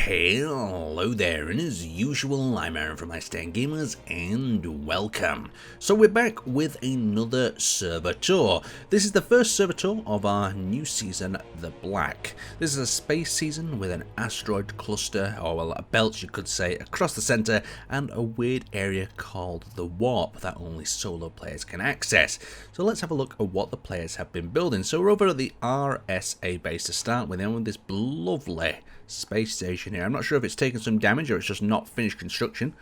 Hello there, and as usual, I'm Aaron from Laststandgamers, and welcome. So we're back with another server tour. This is the first server tour of our new season, The Black. This is a space season with an asteroid cluster, or well, a belt you could say, across the centre, and a weird area called the Warp that only solo players can access. So let's have a look at what the players have been building. So we're over at the RSA base to start with, and with this lovely space station here. I'm not sure if it's taken some damage or it's just not finished construction.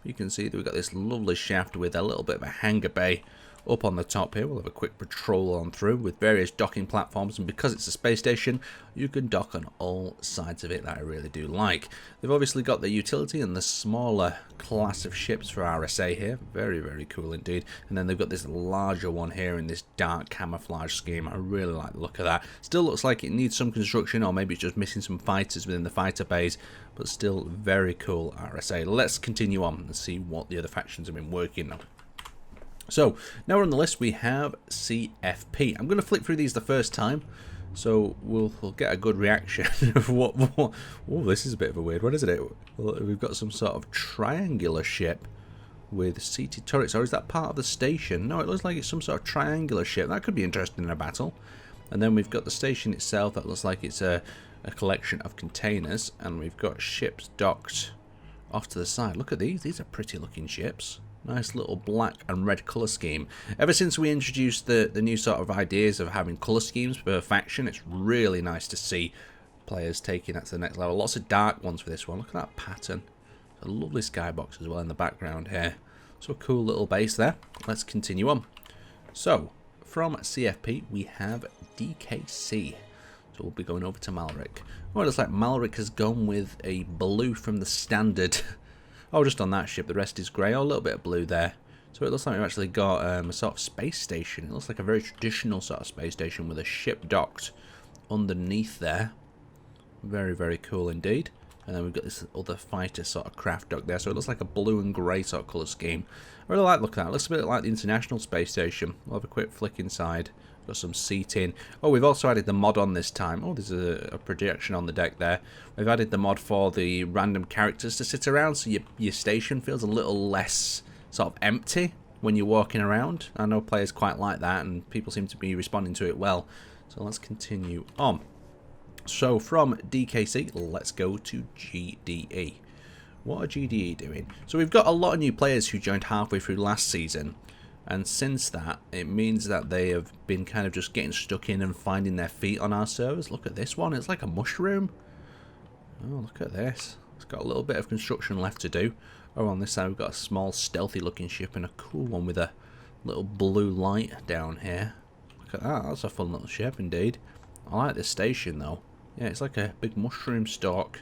You can see that we've got this lovely shaft with a little bit of a hangar bay up on the top here. We'll have a quick patrol on through with various docking platforms, and because it's a space station, you can dock on all sides of it that I really do like. They've obviously got the utility and the smaller class of ships for RSA here. Very, very cool indeed. And then they've got this larger one here in this dark camouflage scheme. I really like the look of that. Still looks like it needs some construction, or maybe it's just missing some fighters within the fighter bays, but still very cool RSA. Let's continue on and see what the other factions have been working on. So, now we're on the list, we have CFP. I'm going to flick through these the first time, so we'll get a good reaction of what... Oh, this is a bit of a weird one, isn't it? Well, we've got some sort of triangular ship with seated turrets, or is that part of the station? No, it looks like it's some sort of triangular ship. That could be interesting in a battle. And then we've got the station itself, that looks like it's a collection of containers, and we've got ships docked off to the side. Look at these are pretty looking ships. Nice little black and red colour scheme. Ever since we introduced the new sort of ideas of having colour schemes per faction, it's really nice to see players taking that to the next level. Lots of dark ones for this one. Look at that pattern. A lovely skybox as well in the background here. So a cool little base there. Let's continue on. So, from CFP we have DKC. So we'll be going over to Malric. Oh, it looks like Malric has gone with a blue from the standard. Oh, just on that ship, the rest is grey. Oh, a little bit of blue there. So it looks like we've actually got a sort of space station. It looks like a very traditional sort of space station with a ship docked underneath there. Very, very cool indeed. And then we've got this other fighter sort of craft dock there. So it looks like a blue and grey sort of colour scheme. I really like looking at it. It looks a bit like the International Space Station. We'll have a quick flick inside. Got some seating. Oh, we've also added the mod on this time. Oh, there's a projection on the deck there. We've added the mod for the random characters to sit around, so your station feels a little less sort of empty when you're walking around. I know players quite like that, and people seem to be responding to it well. So let's continue on. So from DKC, let's go to GDE. What are GDE doing? So we've got a lot of new players who joined halfway through last season. And since that, it means that they have been kind of just getting stuck in and finding their feet on our servers. Look at this one. It's like a mushroom. Oh, look at this. It's got a little bit of construction left to do. Oh, on this side, we've got a small, stealthy-looking ship and a cool one with a little blue light down here. Look at that. That's a fun little ship, indeed. I like this station, though. Yeah, it's like a big mushroom stalk.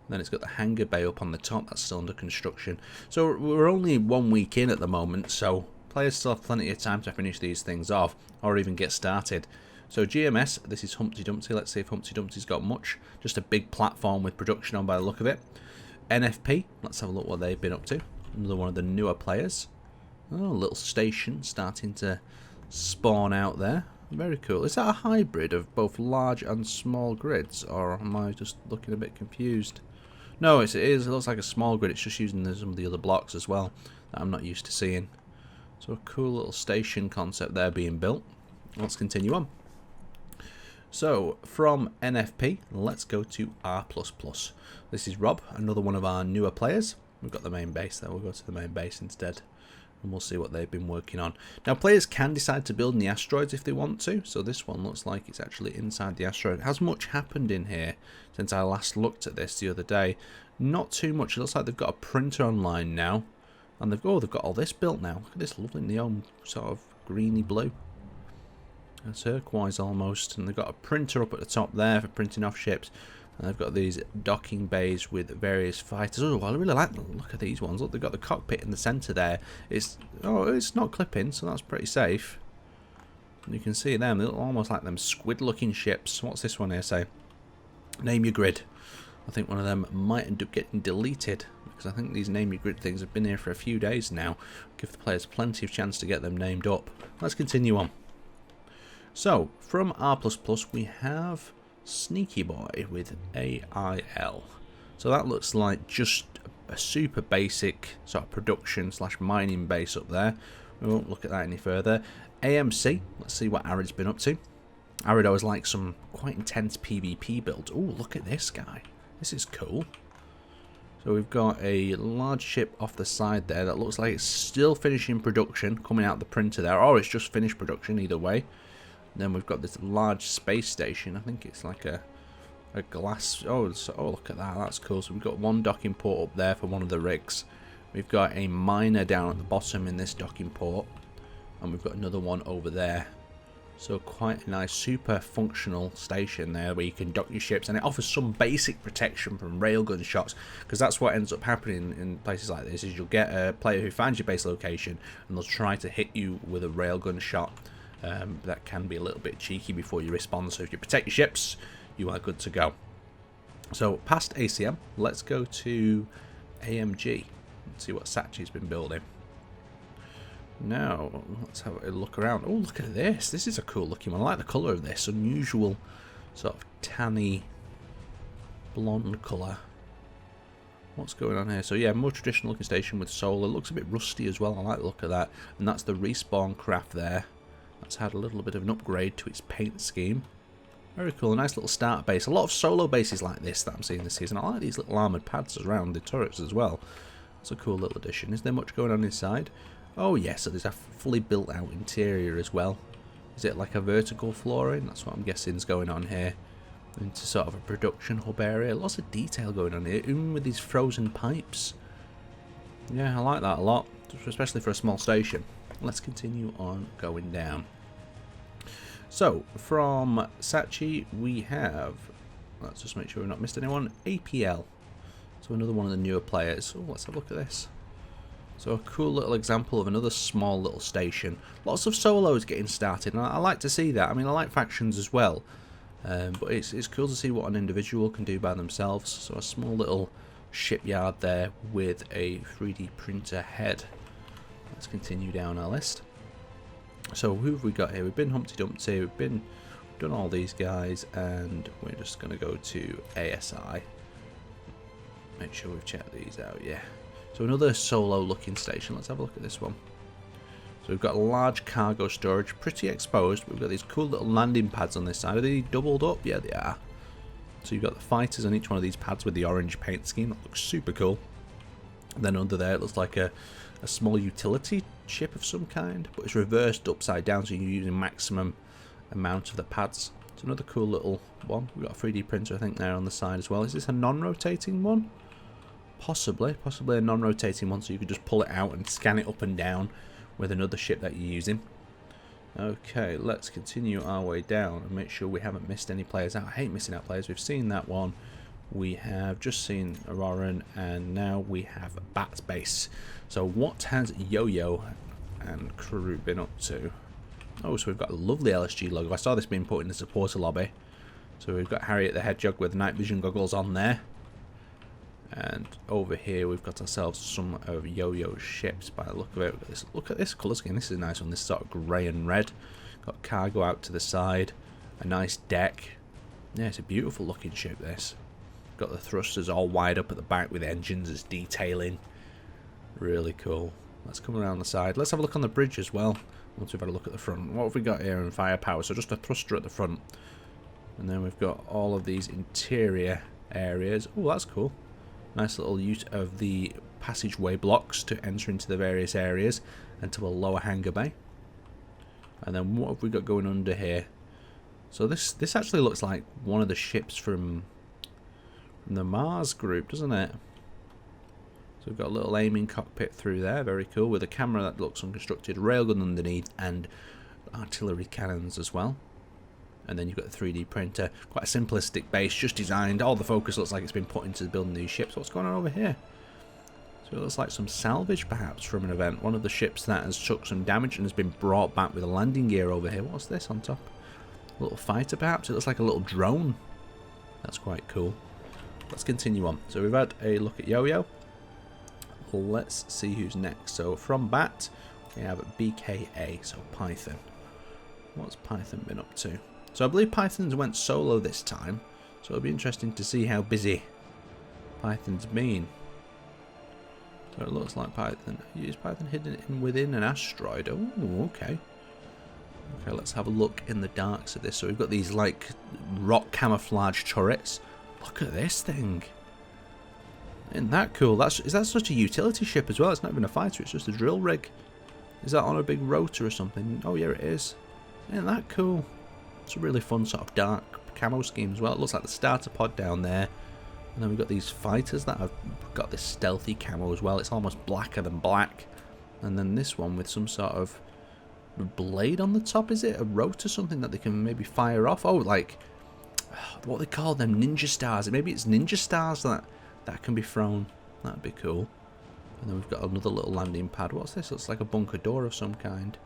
Then it's got the hangar bay up on the top. That's still under construction. So we're only 1 week in at the moment, so players still have plenty of time to finish these things off, or even get started. So GMS, this is Humpty Dumpty. Let's see if Humpty Dumpty's got much. Just a big platform with production on by the look of it. NFP, let's have a look what they've been up to. Another one of the newer players. Oh, a little station starting to spawn out there. Very cool. Is that a hybrid of both large and small grids, or am I just looking a bit confused? No, it is. It looks like a small grid. It's just using some of the other blocks as well that I'm not used to seeing. So a cool little station concept there being built. Let's continue on. So from NFP, let's go to R++. This is Rob, another one of our newer players. We've got the main base there. We'll go to the main base instead, and we'll see what they've been working on. Now, players can decide to build in the asteroids if they want to. So this one looks like it's actually inside the asteroid. Has much happened in here since I last looked at this the other day? Not too much. It looks like they've got a printer online now. And they've got all this built now. Look at this lovely neon sort of greeny blue. And turquoise almost. And they've got a printer up at the top there for printing off ships. And they've got these docking bays with various fighters. Oh, I really like them. Look at these ones. Look, they've got the cockpit in the centre there. It's not clipping, so that's pretty safe. And you can see them. They look almost like them squid-looking ships. What's this one here say? Name your grid. I think one of them might end up getting deleted, because I think these name your grid things have been here for a few days now. Give the players plenty of chance to get them named up. Let's continue on. So, from R++, we have Sneaky Boy with AIL. So that looks like just a super basic sort of production / mining base up there. We won't look at that any further. AMC, let's see what Arid's been up to. Arid always likes some quite intense PvP builds. Oh, look at this guy. This is cool. So we've got a large ship off the side there that looks like it's still finishing production, coming out the printer there, or it's just finished production, either way. Then we've got this large space station. I think it's like a glass. Oh, look at that. That's cool. So we've got one docking port up there for one of the rigs. We've got a miner down at the bottom in this docking port, and we've got another one over there. So quite a nice, super functional station there where you can dock your ships, and it offers some basic protection from railgun shots, because that's what ends up happening in places like this, is you'll get a player who finds your base location and they'll try to hit you with a railgun shot. That can be a little bit cheeky before you respond, so if you protect your ships, you are good to go. So past ACM, let's go to AMG and see what Sachi's been building. Now, let's have a look around. Oh, look at this. This is a cool looking one. I like the colour of this. Unusual sort of tanny blonde colour. What's going on here? So yeah, more traditional looking station with solar. Looks a bit rusty as well. I like the look of that. And that's the respawn craft there. That's had a little bit of an upgrade to its paint scheme. Very cool. A nice little starter base. A lot of solo bases like this that I'm seeing this season. I like these little armoured pads around the turrets as well. It's a cool little addition. Is there much going on inside? Oh yes, so there's a fully built out interior as well. Is it like a vertical flooring? That's what I'm guessing is going on here. Into sort of a production hub area. Lots of detail going on here, even with these frozen pipes. Yeah, I like that a lot, especially for a small station. Let's continue on going down. So, from Sachi we have, let's just make sure we've not missed anyone, APL. So another one of the newer players. Oh, let's have a look at this. So a cool little example of another small little station. Lots of solos getting started, and I like to see that. I mean, I like factions as well, but it's cool to see what an individual can do by themselves. So a small little shipyard there with a 3D printer head. Let's continue down our list. So who have we got here? We've been Humpty Dumpty, we've done all these guys, and we're just going to go to ASI. Make sure we've checked these out, yeah. So another solo looking station. Let's have a look at this one. So we've got a large cargo storage, pretty exposed. We've got these cool little landing pads on this side. Are they doubled up? Yeah, they are. So you've got the fighters on each one of these pads with the orange paint scheme. That looks super cool. And then under there it looks like a small utility ship of some kind, but it's reversed upside down, so you're using maximum amount of the pads. It's another cool little one. We've got a 3D printer I think there on the side as well. Is this a non-rotating one? Possibly a non-rotating one, so you could just pull it out and scan it up and down with another ship that you're using. Okay, let's continue our way down and make sure we haven't missed any players out. I hate missing out players. We've seen that one. We have just seen Auroran, and now we have Bat's base. So what has Yo-Yo and crew been up to? Oh, so we've got a lovely LSG logo. I saw this being put in the supporter lobby. So we've got Harriet the Hedgehog with night vision goggles on there. And over here we've got ourselves some of Yo-Yo's ships by the look of it. Look at this colour scheme. This is a nice one. This is sort of grey and red. Got cargo out to the side. A nice deck. Yeah, it's a beautiful looking ship, this. Got the thrusters all wide up at the back with engines as detailing. Really cool. Let's come around the side. Let's have a look on the bridge as well, once we've had a look at the front. What have we got here in firepower? So just a thruster at the front. And then we've got all of these interior areas. Oh, that's cool. Nice little use of the passageway blocks to enter into the various areas and to a lower hangar bay. And then what have we got going under here? So this actually looks like one of the ships from the Mars group, doesn't it? So we've got a little aiming cockpit through there, very cool, with a camera that looks unconstructed, railgun underneath, and artillery cannons as well. And then you've got the 3D printer, quite a simplistic base, just designed. All the focus looks like it's been put into building these ships. What's going on over here? So it looks like some salvage perhaps from an event. One of the ships that has took some damage and has been brought back with a landing gear over here. What's this on top? A little fighter perhaps? It looks like a little drone. That's quite cool. Let's continue on. So we've had a look at Yo-Yo. Let's see who's next. So from Bat, we have BKA, so Python. What's Python been up to? So I believe Python's went solo this time, so it'll be interesting to see how busy Python's been. So it looks like Python. Is Python hidden within an asteroid? Oh, okay. Okay, let's have a look in the darks of this. So we've got these like rock camouflage turrets. Look at this thing. Isn't that cool? Is that such a utility ship as well? It's not even a fighter, it's just a drill rig. Is that on a big rotor or something? Oh yeah, it is. Isn't that cool? It's a really fun sort of dark camo scheme as well. It looks like the starter pod down there. And then we've got these fighters that have got this stealthy camo as well. It's almost blacker than black. And then this one with some sort of blade on the top, is it? A rotor, something that they can maybe fire off? Oh, like, what they call them? Ninja stars. Maybe it's ninja stars that can be thrown. That'd be cool. And then we've got another little landing pad. What's this? Looks like a bunker door of some kind.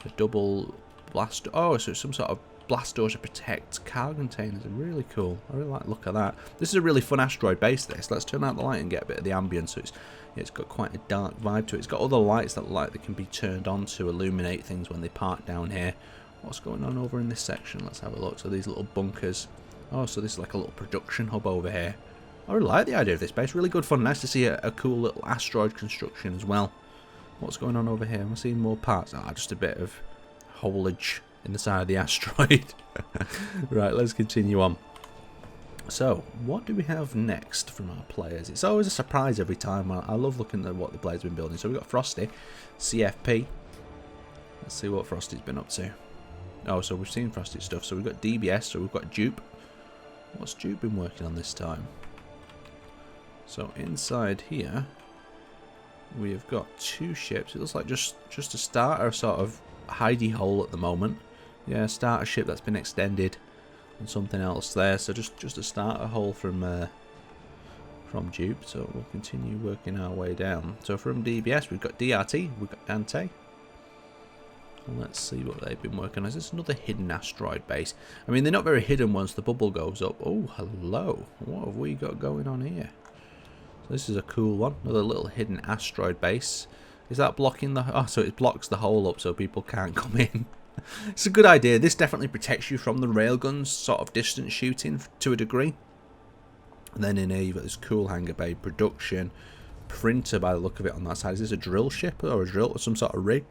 A double blast. Oh, so it's some sort of blast door to protect cargo containers. Really cool. I really like the look of that. This is a really fun asteroid base, this. Let's turn out the light and get a bit of the ambience. So it's got quite a dark vibe to it. It's got other lights that look like they can be turned on to illuminate things when they park down here. What's going on over in this section? Let's have a look. So these little bunkers. Oh, so this is like a little production hub over here. I really like the idea of this base. Really good fun. Nice to see a cool little asteroid construction as well. What's going on over here? Am I seeing more parts? Ah, just a bit of haulage in the side of the asteroid. Right, let's continue on. So, what do we have next from our players? It's always a surprise every time. I love looking at what the players have been building. So we've got Frosty, CFP. Let's see what Frosty's been up to. Oh, so we've seen Frosty's stuff. So we've got DBS, so we've got Dupe. What's Dupe been working on this time? So inside here, we have got two ships. It looks like just a starter sort of hidey hole at the moment. Yeah, starter ship that's been extended and something else there. So just a starter hole from Dupe. So we'll continue working our way down. So from DBS, we've got DRT, we've got Ante. And let's see what they've been working on. Is this another hidden asteroid base? I mean, they're not very hidden once the bubble goes up. Oh, hello. What have we got going on here? So this is a cool one. Another little hidden asteroid base. Is that blocking the... Oh, so it blocks the hole up so people can't come in. It's a good idea. This definitely protects you from the railguns sort of distance shooting to a degree. And then in here you've got this cool hangar bay production printer by the look of it on that side. Is this a drill ship or a drill or some sort of rig?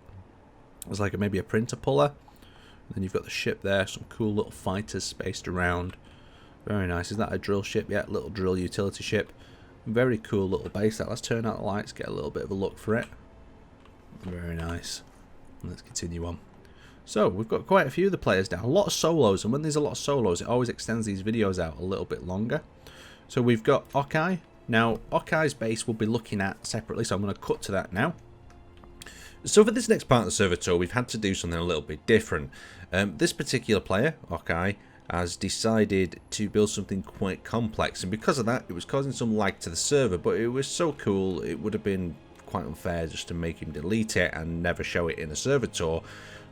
It's like maybe a printer puller. And then you've got the ship there. Some cool little fighters spaced around. Very nice. Is that a drill ship? Yeah, little drill utility ship. Very cool little base. Let's turn out the lights, get a little bit of a look for it. Very nice. Let's continue on. So, we've got quite a few of the players down. A lot of solos, and when there's a lot of solos, it always extends these videos out a little bit longer. So, we've got Okai. Now, Okai's base we'll be looking at separately, so I'm going to cut to that now. So, for this next part of the server tour, we've had to do something a little bit different. This particular player, Okai, has decided to build something quite complex, and because of that, it was causing some lag to the server, but it was so cool, it would have been quite unfair just to make him delete it and never show it in a server tour.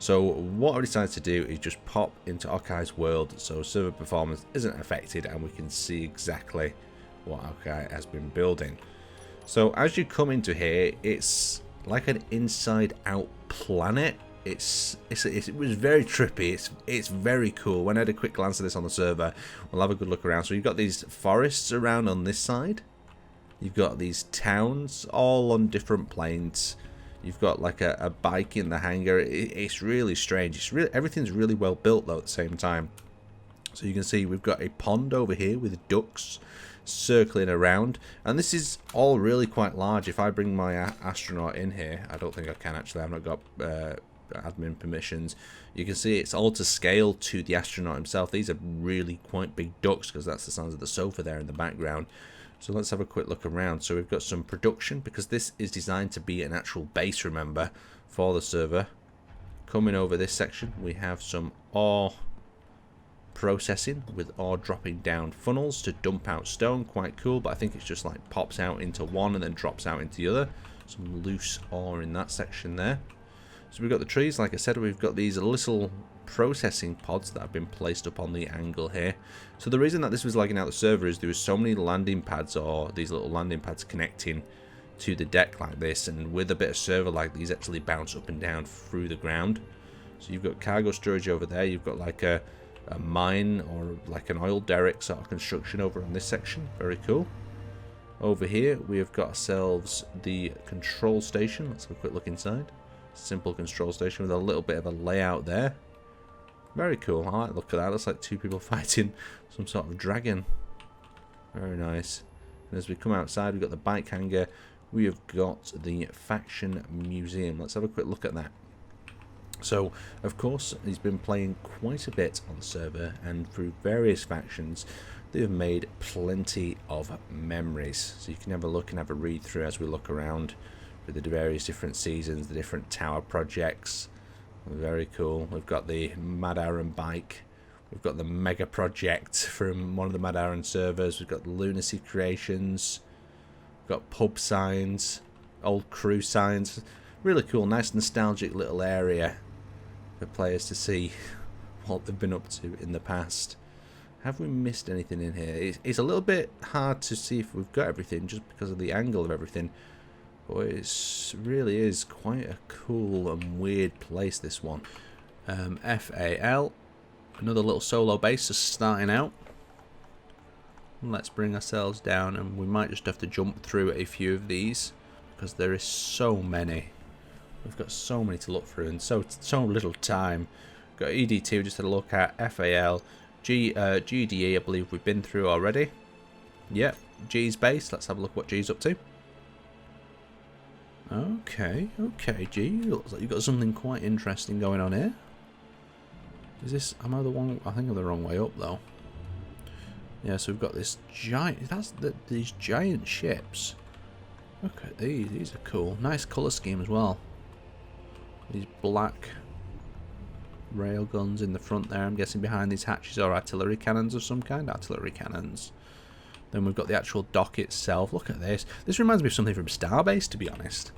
So what I decided to do is just pop into Okai's world so server performance isn't affected and we can see exactly what Okai has been building. So as you come into here, it's like an inside out planet. It was very trippy. It's very cool. When I had a quick glance at this on the server, we'll have a good look around. So you've got these forests around on this side. You've got these towns all on different planes. You've got like a bike in the hangar. It's really strange. Everything's really well built though at the same time. So you can see we've got a pond over here with ducks circling around, and this is all really quite large. If I bring my astronaut in here, I don't think I can actually. I've not got admin permissions. You can see it's all to scale to the astronaut himself. These are really quite big ducks because that's the sounds of the sofa there in the background. So let's have a quick look around. So we've got some production because this is designed to be an actual base, remember, for the server. Coming over this section, we have some ore processing with ore dropping down funnels to dump out stone. Quite cool, but I think it's just like pops out into one and then drops out into the other. Some loose ore in that section there. So we've got the trees, like I said, we've got these little processing pods that have been placed up on the angle here. So the reason that this was lagging out the server is there was so many landing pads, or these little landing pads connecting to the deck like this, and with a bit of server lag, these actually bounce up and down through the ground. So you've got cargo storage over there, you've got like a mine or like an oil derrick sort of construction over on this section. Very cool. Over here, we have got ourselves the control station. Let's have a quick look inside. Simple control station with a little bit of a layout there. Very cool. I like the look at that. Looks like two people fighting some sort of dragon. Very nice. And as we come outside, we've got the bike hangar. We have got the faction museum. Let's have a quick look at that. So, of course, he's been playing quite a bit on the server, and through various factions, they have made plenty of memories. So you can have a look and have a read through as we look around with the various different seasons, the different tower projects. Very cool. We've got the Mad Aaron bike. We've got the Mega Project from one of the Mad Aaron servers. We've got the Lunacy Creations. We've got pub signs, old crew signs. Really cool, nice nostalgic little area for players to see what they've been up to in the past. Have we missed anything in here? It's a little bit hard to see if we've got everything just because of the angle of everything. But it really is quite a cool and weird place, this one. FAL. Another little solo base just starting out. Let's bring ourselves down, and we might just have to jump through a few of these because there is so many. We've got so many to look through and so little time. Got EDT, we just had a look at. FAL. GDE, I believe we've been through already. Yep, G's base. Let's have a look what G's up to. Okay, G. Looks like you've got something quite interesting going on here. Is this... Am I the one... I think I'm the wrong way up, though. Yeah, so we've got this giant... these giant ships. Look at these. These are cool. Nice colour scheme as well. These black rail guns in the front there. I'm guessing behind these hatches are artillery cannons of some kind. Artillery cannons. Then we've got the actual dock itself. Look at this. This reminds me of something from Starbase, to be honest.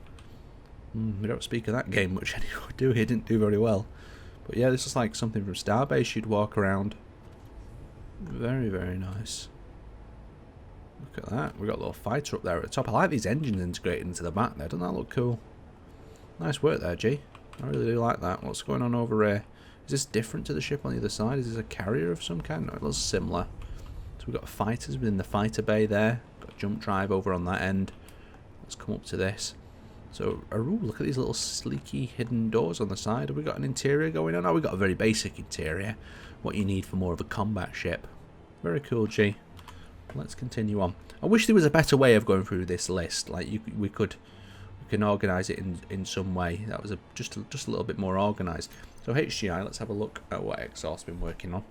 We don't speak of that game much anymore, do we? It didn't do very well. But yeah, this is like something from Starbase you'd walk around. Very, very nice. Look at that. We've got a little fighter up there at the top. I like these engines integrated into the back there. Doesn't that look cool? Nice work there, G. I really do like that. What's going on over here? Is this different to the ship on the other side? Is this a carrier of some kind? No, it looks similar. So we've got fighters within the fighter bay there. Got a jump drive over on that end. Let's come up to this. So, ooh, look at these little sleeky hidden doors on the side. Have we got an interior going on? Oh, we've got a very basic interior. What you need for more of a combat ship. Very cool, G. Let's continue on. I wish there was a better way of going through this list. Like, we can organise it in some way. That was just a little bit more organised. So, HGI, let's have a look at what Exhaust's been working on.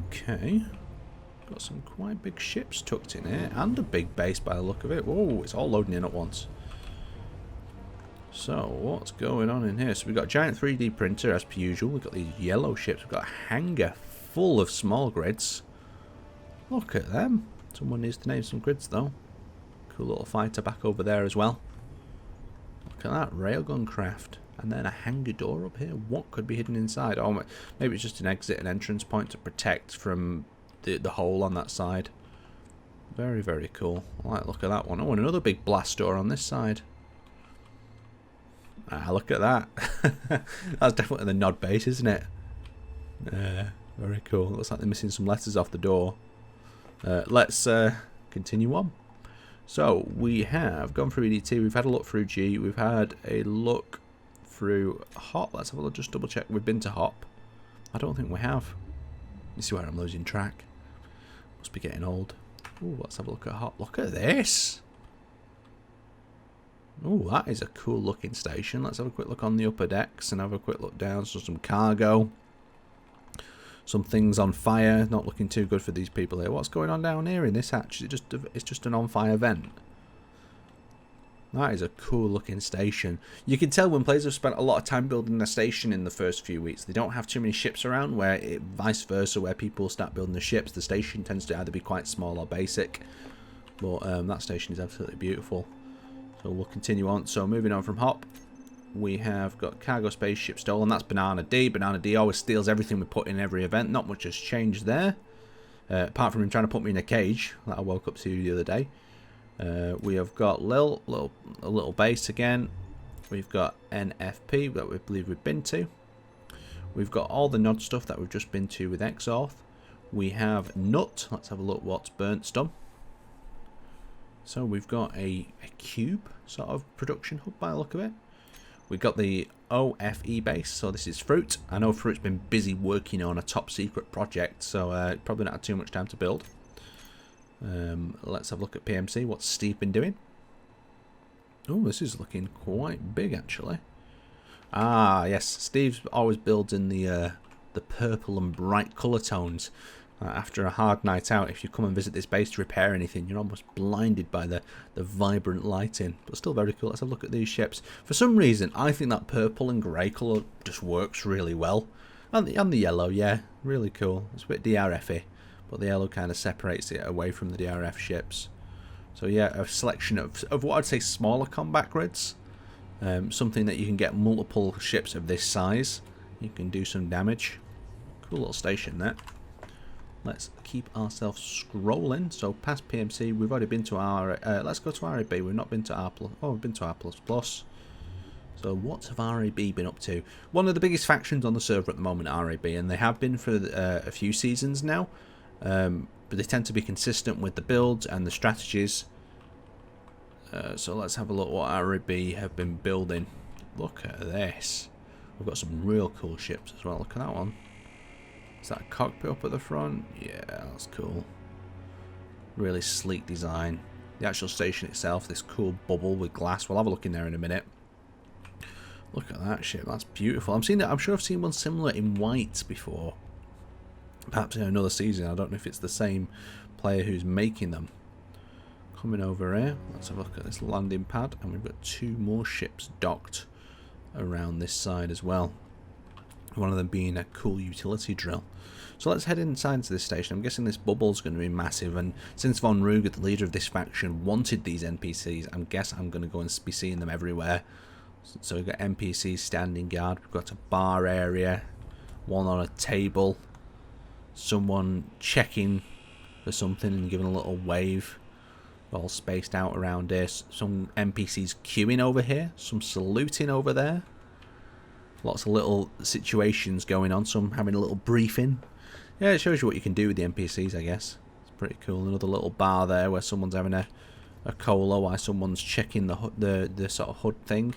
Okay. Got some quite big ships tucked in here, and a big base by the look of it. Whoa, it's all loading in at once. So, what's going on in here? So we've got a giant 3D printer, as per usual. We've got these yellow ships. We've got a hangar full of small grids. Look at them. Someone needs to name some grids, though. Cool little fighter back over there as well. Look at that, railgun craft. And then a hangar door up here. What could be hidden inside? Oh, maybe it's just an exit and entrance point to protect from the hole on that side. Very, very cool. I like the look at that one. Oh, and another big blast door on this side. Ah, look at that. That's definitely the Nod base, isn't it? Very cool. Looks like they're missing some letters off the door. Let's continue on. So, we have gone through EDT. We've had a look through G. We've had a look through Hop. Let's have a look. Just double check. We've been to Hop. I don't think we have. You see where I'm losing track. Must be getting old. Ooh, let's have a look at Hop. Look at this. Oh, that is a cool looking station. Let's have a quick look on the upper decks and have a quick look down. So some cargo. Some things on fire. Not looking too good for these people here. What's going on down here in this hatch? It's just an on fire vent. That is a cool looking station. You can tell when players have spent a lot of time building a station in the first few weeks. They don't have too many ships around, vice versa, where people start building the ships. The station tends to either be quite small or basic. But that station is absolutely beautiful. So we'll continue on. So moving on from Hop, we have got cargo spaceship stolen. That's Banana D. Banana D always steals everything we put in every event. Not much has changed there. Apart from him trying to put me in a cage that I woke up to the other day. We have got a little base again. We've got NFP that we believe we've been to. We've got all the Nod stuff that we've just been to with Exhaust. We have Nut. Let's have a look what's Burnt's done. So we've got a cube sort of production hub by the look of it. We've got the OFE base, so this is Fruit. I know Fruit's been busy working on a top secret project, so probably not had too much time to build. Let's have a look at PMC. What's Steve been doing? Oh, this is looking quite big actually. Ah, yes, Steve's always builds in the purple and bright colour tones. After a hard night out, if you come and visit this base to repair anything, you're almost blinded by the vibrant lighting. But still very cool. Let's have a look at these ships. For some reason, I think that purple and grey colour just works really well. And the yellow, yeah, really cool. It's a bit DRF-y, but the yellow kind of separates it away from the DRF ships. So yeah, a selection of what I'd say smaller combat grids. Something that you can get multiple ships of this size. You can do some damage. Cool little station there. Let's keep ourselves scrolling. So past PMC, we've already been to our. Let's go to RAB. We've not been to R+. Oh, we've been to R++. So what have RAB been up to? One of the biggest factions on the server at the moment, RAB, and they have been for a few seasons now. But they tend to be consistent with the builds and the strategies. So let's have a look what RAB have been building. Look at this. We've got some real cool ships as well. Look at that one. Is that a cockpit up at the front? Yeah, that's cool. Really sleek design. The actual station itself, this cool bubble with glass. We'll have a look in there in a minute. Look at that ship. That's beautiful. I'm sure I've seen one similar in white before. Perhaps in another season. I don't know if it's the same player who's making them. Coming over here. Let's have a look at this landing pad. And we've got two more ships docked around this side as well. One of them being a cool utility drill. So let's head inside to this station. I'm guessing this bubble's going to be massive, and since Von Ruger, the leader of this faction, wanted these NPCs, I guess I'm going to go and be seeing them everywhere. So we've got NPCs standing guard, we've got a bar area, one on a table, someone checking for something and giving a little wave, all spaced out around here. Some NPCs queuing over here, some saluting over there. Lots of little situations going on, some having a little briefing. Yeah, it shows you what you can do with the NPCs, I guess. It's pretty cool. Another little bar there where someone's having a cola while someone's checking the sort of hood thing.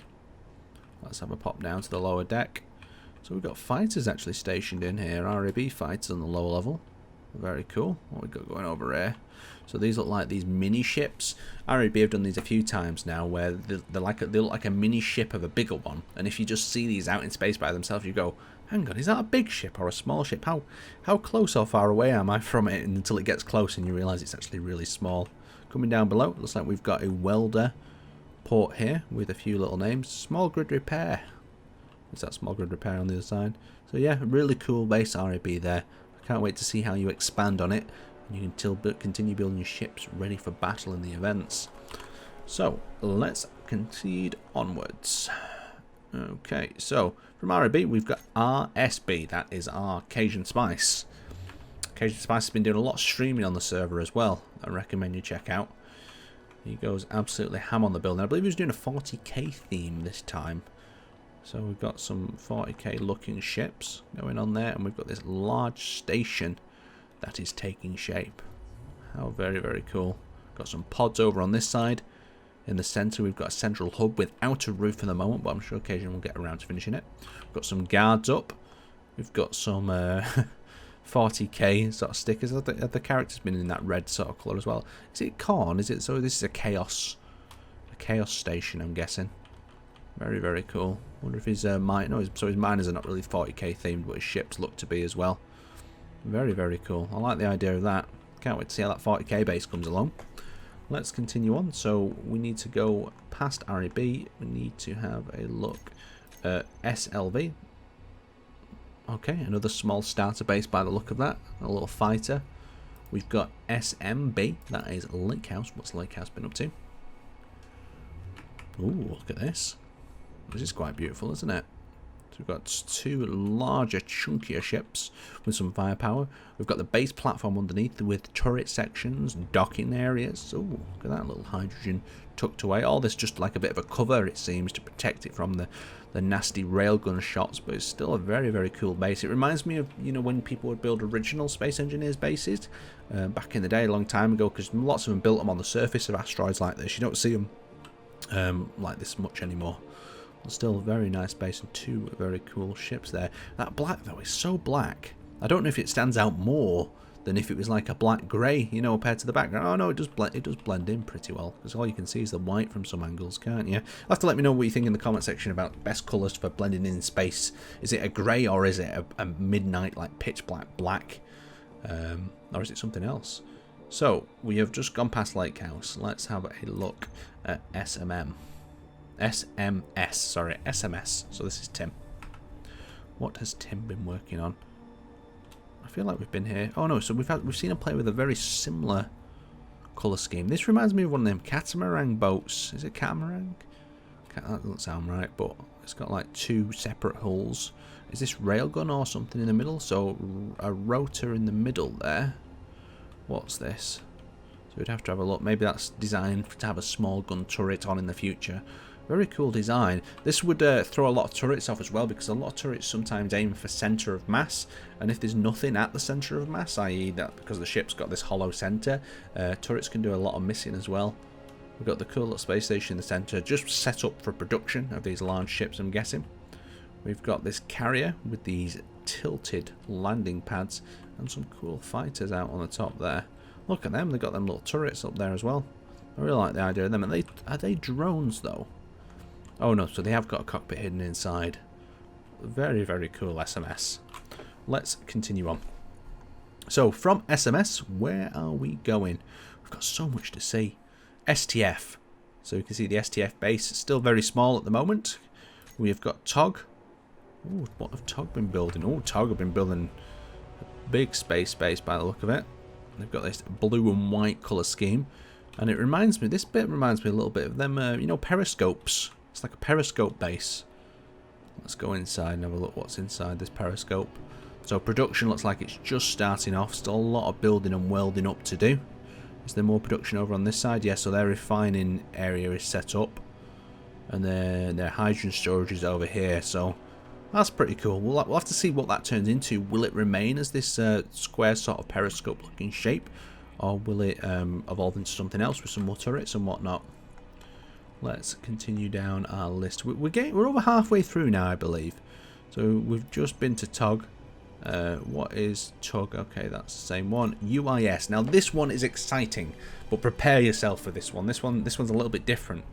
Let's have a pop down to the lower deck. So we've got fighters actually stationed in here. RAB fighters on the lower level. Very cool. What we got going over here? So these look like these mini ships. RAB have done these a few times now, where they look like a mini ship of a bigger one. And if you just see these out in space by themselves, you go, "Hang on, is that a big ship or a small ship? How close or far away am I from it?" Until it gets close and you realise it's actually really small. Coming down below, looks like we've got a welder port here with a few little names. Small grid repair. Is that small grid repair on the other side? So yeah, really cool base RAB there. I can't wait to see how you expand on it. And you can continue building your ships ready for battle in the events. So let's continue onwards. Okay, so from RAB we've got RSB. That is our Cajun Spice. Cajun Spice has been doing a lot of streaming on the server as well. I recommend you check out. He goes absolutely ham on the building. I believe he was doing a 40k theme this time. So we've got some 40k looking ships going on there, and we've got this large station that is taking shape. How very, very cool. Got some pods over on this side. In the centre we've got a central hub without a roof at the moment, but I'm sure occasionally we'll get around to finishing it. We've got some guards up. We've got some 40k sort of stickers. Have the characters been in that red sort of colour as well? Is it Corn? Is it? So this is a chaos station, I'm guessing. Very, very cool. Wonder if his his miners are not really 40k themed, but his ships look to be as well. Very, very cool. I like the idea of that. Can't wait to see how that 40k base comes along. Let's continue on. So we need to go past RAB. We need to have a look at SLV. Okay, another small starter base by the look of that. A little fighter. We've got SMB. That is Lake House. What's Lake House been up to? Ooh, look at this. This is quite beautiful, isn't it? So we've got two larger, chunkier ships with some firepower. We've got the base platform underneath with turret sections, docking areas. Oh, look at that little hydrogen tucked away. All this just like a bit of a cover, it seems, to protect it from the nasty railgun shots, but it's still a very, very cool base. It reminds me of, you know, when people would build original Space Engineers bases back in the day, a long time ago, because lots of them built them on the surface of asteroids like this. You don't see them like this much anymore. Still a very nice base and two very cool ships there. That black, though, is so black. I don't know if it stands out more than if it was like a black-grey, you know, compared to the background. Oh, no, it does blend in pretty well, because all you can see is the white from some angles, can't you? You'll have to let me know what you think in the comment section about best colours for blending in space. Is it a grey, or is it a midnight, like pitch black? Or is it something else? So, we have just gone past Lake House. Let's have a look at SMS. So this is Tim. What has Tim been working on? I feel like we've been here. Oh no, so we've seen him play with a very similar colour scheme. This reminds me of one of them catamaran boats. Is it catamaran? That doesn't sound right, but it's got like two separate hulls. Is this railgun or something in the middle? So a rotor in the middle there. What's this? So we'd have to have a look. Maybe that's designed to have a small gun turret on in the future. Very cool design. This would throw a lot of turrets off as well, because a lot of turrets sometimes aim for centre of mass, and if there's nothing at the centre of mass, i.e. that because the ship's got this hollow centre, turrets can do a lot of missing as well. We've got the cool little space station in the centre, just set up for production of these large ships, I'm guessing. We've got this carrier with these tilted landing pads and some cool fighters out on the top there. Look at them, they've got them little turrets up there as well. I really like the idea of them. Are they drones though? Oh no, so they have got a cockpit hidden inside. Very, very cool SMS. Let's continue on. So from SMS, where are we going? We've got so much to see. STF. So you can see the STF base, still very small at the moment. We have got TOG. Ooh, what have TOG been building? Oh, TOG have been building a big space base by the look of it. They've got this blue and white colour scheme. And it reminds me, this bit reminds me a little bit of them, you know, periscopes. It's like a periscope base. Let's go inside and have a look what's inside this periscope. So production looks like it's just starting off. Still a lot of building and welding up to do. Is there more production over on this side? Yeah, so their refining area is set up. And then their hydrogen storage is over here. So that's pretty cool. We'll have to see what that turns into. Will it remain as this square sort of periscope looking shape? Or will it evolve into something else with some more turrets and whatnot? Let's continue down our list. We're over halfway through now, I believe. So we've just been to TOG. What is TOG? Okay, that's the same one. UIS. Now this one is exciting, but prepare yourself for this one. This one's a little bit different.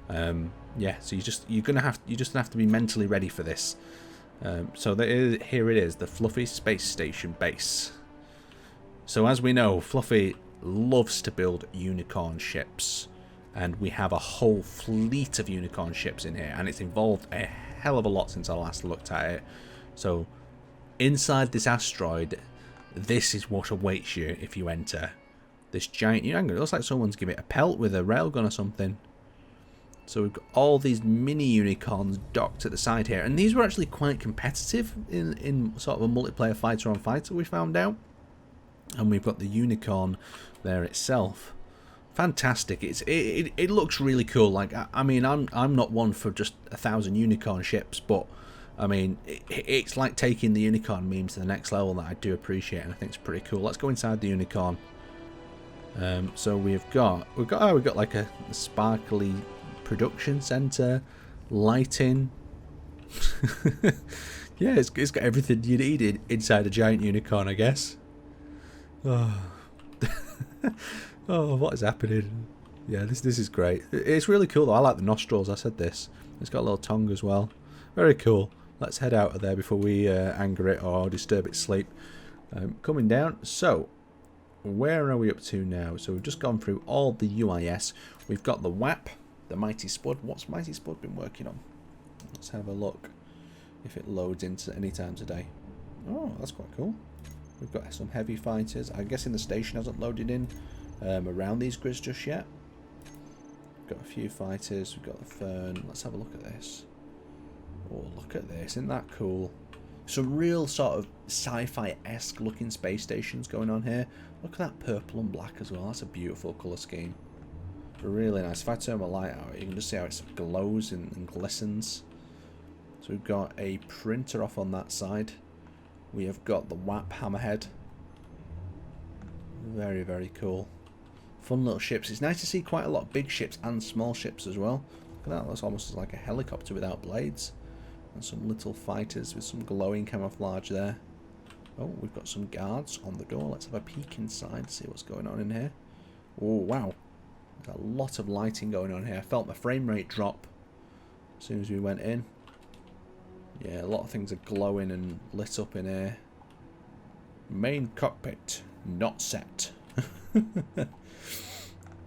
Yeah, so you're gonna have to be mentally ready for this. So here it is, the Fluffy Space Station base. So as we know, Fluffy loves to build unicorn ships. And we have a whole fleet of unicorn ships in here. And it's evolved a hell of a lot since I last looked at it. So, inside this asteroid, this is what awaits you if you enter. This giant unicorn. It looks like someone's giving it a pelt with a railgun or something. So we've got all these mini unicorns docked at the side here. And these were actually quite competitive in sort of a multiplayer fighter on fighter, we found out. And we've got the unicorn there itself. Fantastic! It looks really cool. Like I mean, I'm not one for just 1,000 unicorn ships, but I mean, it's like taking the unicorn meme to the next level that I do appreciate, and I think it's pretty cool. Let's go inside the unicorn. So we've got like a sparkly production center, lighting. Yeah, it's got everything you needed inside a giant unicorn, I guess. Oh. Oh, what is happening? Yeah, this is great. It's really cool though. I like the nostrils. I said this. It's got a little tongue as well. Very cool. Let's head out of there before we anger it or disturb its sleep. Coming down. So, where are we up to now? So we've just gone through all the UIS. We've got the WAP, the Mighty Spud. What's Mighty Spud been working on? Let's have a look if it loads into any time today. Oh, that's quite cool. We've got some heavy fighters. I'm guessing the station hasn't loaded in around these grids just yet. We've got a few fighters. We've got the Fern. Let's have a look at this. Oh, look at this. Isn't that cool? Some real sort of sci-fi-esque looking space stations going on here. Look at that purple and black as well. That's a beautiful colour scheme. Really nice. If I turn my light out, you can just see how it glows and glistens. So we've got a printer off on that side. We have got the WAP hammerhead. Very, very cool. Fun little ships. It's nice to see quite a lot of big ships and small ships as well. Look at that. That's almost like a helicopter without blades. And some little fighters with some glowing camouflage there. Oh, we've got some guards on the door. Let's have a peek inside, see what's going on in here. Oh, wow. There's a lot of lighting going on here. I felt my frame rate drop as soon as we went in. Yeah, a lot of things are glowing and lit up in here. Main cockpit, not set.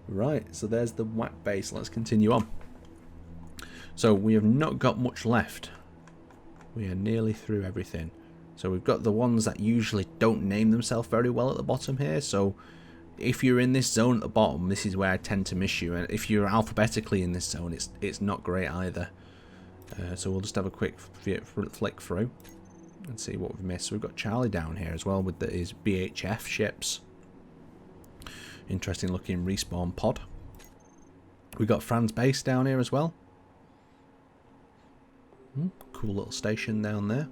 Right, so there's the WAP base. Let's continue on. So we have not got much left. We are nearly through everything. So we've got the ones that usually don't name themselves very well at the bottom here. So if you're in this zone at the bottom, this is where I tend to miss you. And if you're alphabetically in this zone, it's not great either. So we'll just have a quick flick through and see what we've missed. So we've got Charlie down here as well with his BHF ships. Interesting looking respawn pod. We've got Fran's base down here as well. Cool little station down there.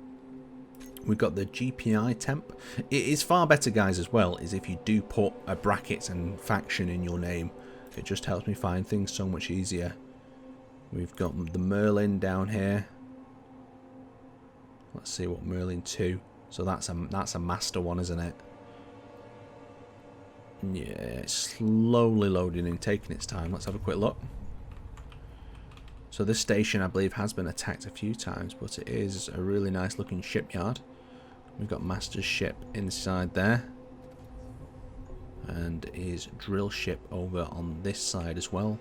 We've got the GPI temp. It is far better, guys, as well, is if you do put a bracket and faction in your name. It just helps me find things so much easier. We've got the Merlin down here. Let's see what Merlin 2. So that's a master one, isn't it? Yeah, it's slowly loading and taking its time. Let's have a quick look. So this station, I believe, has been attacked a few times, but it is a really nice looking shipyard. We've got Master's ship inside there. And his drill ship over on this side as well.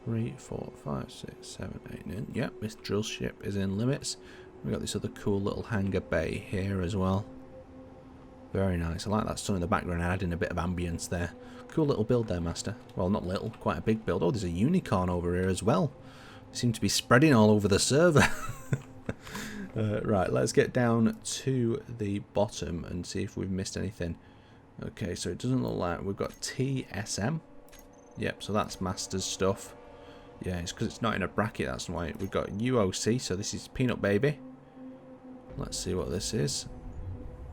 3, 4, 5, 6, 7, 8, 9. Yep, this drill ship is in limits. We've got this other cool little hangar bay here as well. Very nice. I like that sun in the background, adding a bit of ambience there. Cool little build there, Master. Well, not little, quite a big build. Oh, there's a unicorn over here as well. They seem to be spreading all over the server. Right, let's get down to the bottom and see if we've missed anything. Okay, so it doesn't look like we've got TSM. Yep, so that's Master's stuff. Yeah, it's because it's not in a bracket, that's why. We've got UOC, so this is Peanut Baby. Let's see what this is.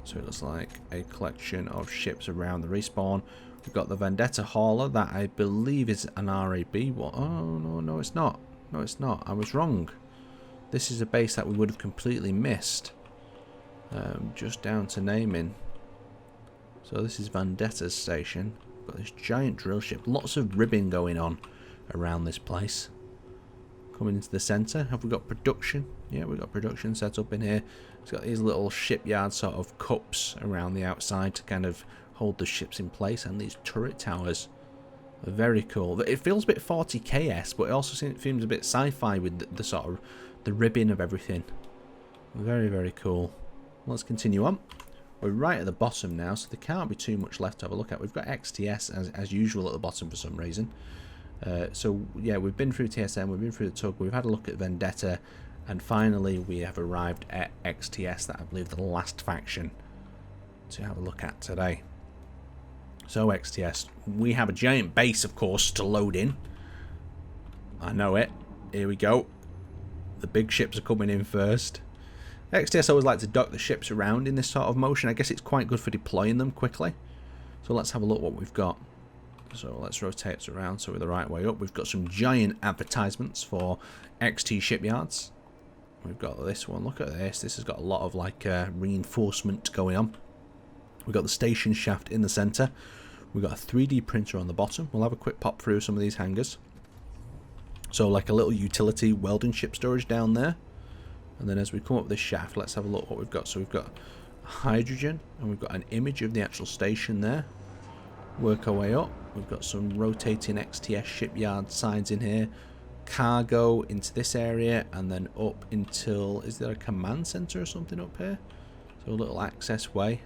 So it looks like a collection of ships around the respawn. We've got the Vendetta Hauler, that I believe is an RAB. What? Oh, no, it's not. No, it's not. I was wrong. This is a base that we would have completely missed. Just down to naming. So this is Vendetta's station. Got this giant drill ship. Lots of ribbing going on around this place. Coming into the centre. Have we got production? Yeah, we've got production set up in here. It's got these little shipyard sort of cups around the outside to kind of hold the ships in place. And these turret towers. Very cool. It feels a bit 40k-esque, but it also seems a bit sci-fi with the sort of the ribbing of everything. Very, very cool. Let's continue on. We're right at the bottom now, so there can't be too much left to have a look at. We've got XTS as usual at the bottom for some reason. So yeah, we've been through TSM, we've been through the Tug, we've had a look at Vendetta, and finally we have arrived at XTS, that I believe the last faction to have a look at today. So XTS, we have a giant base, of course, to load in. I know it. Here we go. The big ships are coming in first. XTS always like to dock the ships around in this sort of motion. I guess it's quite good for deploying them quickly. So let's have a look what we've got. So let's rotate it around so we're the right way up. We've got some giant advertisements for XT shipyards. We've got this one. Look at this. This has got a lot of like reinforcement going on. We've got the station shaft in the centre. We've got a 3D printer on the bottom. We'll have a quick pop through some of these hangars. So like a little utility welding ship storage down there. And then as we come up this shaft, let's have a look what we've got. So we've got hydrogen, and we've got an image of the actual station there. Work our way up. We've got some rotating XTS shipyard signs in here. Cargo into this area, and then up until... Is there a command centre or something up here? So a little access way.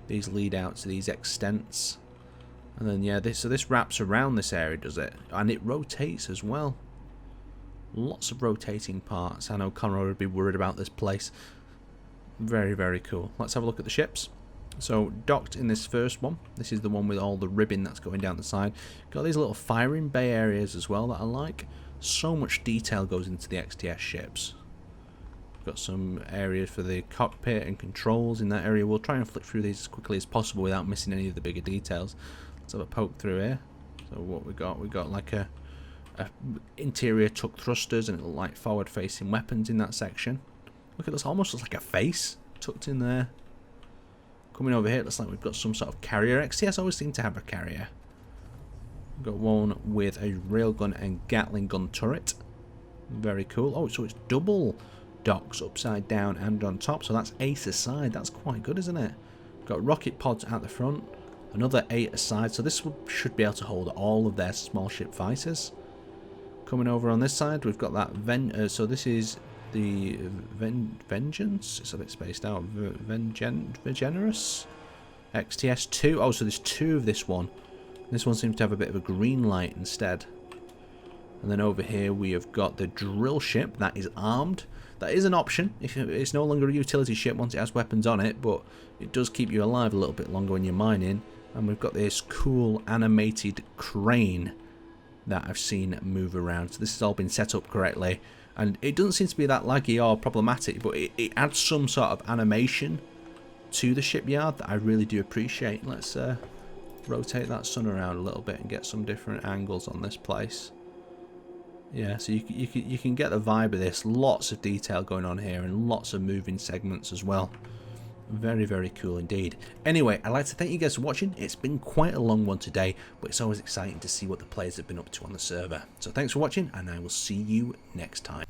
These lead out to these extents. And then, yeah, this wraps around this area, does it? And it rotates as well. Lots of rotating parts. I know Conrad would be worried about this place. Very, very cool. Let's have a look at the ships. So, docked in this first one. This is the one with all the ribbon that's going down the side. Got these little firing bay areas as well that I like. So much detail goes into the XTS ships. Got some areas for the cockpit and controls in that area. We'll try and flick through these as quickly as possible without missing any of the bigger details. Let's have a poke through here. So what we got like a interior tuck thrusters and like forward facing weapons in that section. Look at this, almost looks like a face tucked in there. Coming over here, it looks like we've got some sort of carrier. XTS always seem to have a carrier. We've got one with a railgun and Gatling gun turret. Very cool. Oh, so it's double docks upside down and on top. So that's 8 aside. That's quite good, isn't it? We've got rocket pods at the front. Another 8 aside. So this should be able to hold all of their small ship fighters. Coming over on this side, we've got that so this is the Vengeance. It's a bit spaced out. Vengenerous XTS2. Oh, so there's 2 of this one. This one seems to have a bit of a green light instead. And then over here we have got the drill ship that is armed. That is an option. It's no longer a utility ship once it has weapons on it, but it does keep you alive a little bit longer when you're mining. And we've got this cool animated crane that I've seen move around. So this has all been set up correctly. And it doesn't seem to be that laggy or problematic, but it adds some sort of animation to the shipyard that I really do appreciate. Let's rotate that sun around a little bit and get some different angles on this place. Yeah, so you can get the vibe of this. Lots of detail going on here and lots of moving segments as well. Very, very cool indeed. Anyway, I'd like to thank you guys for watching. It's been quite a long one today, but it's always exciting to see what the players have been up to on the server. So thanks for watching, and I will see you next time.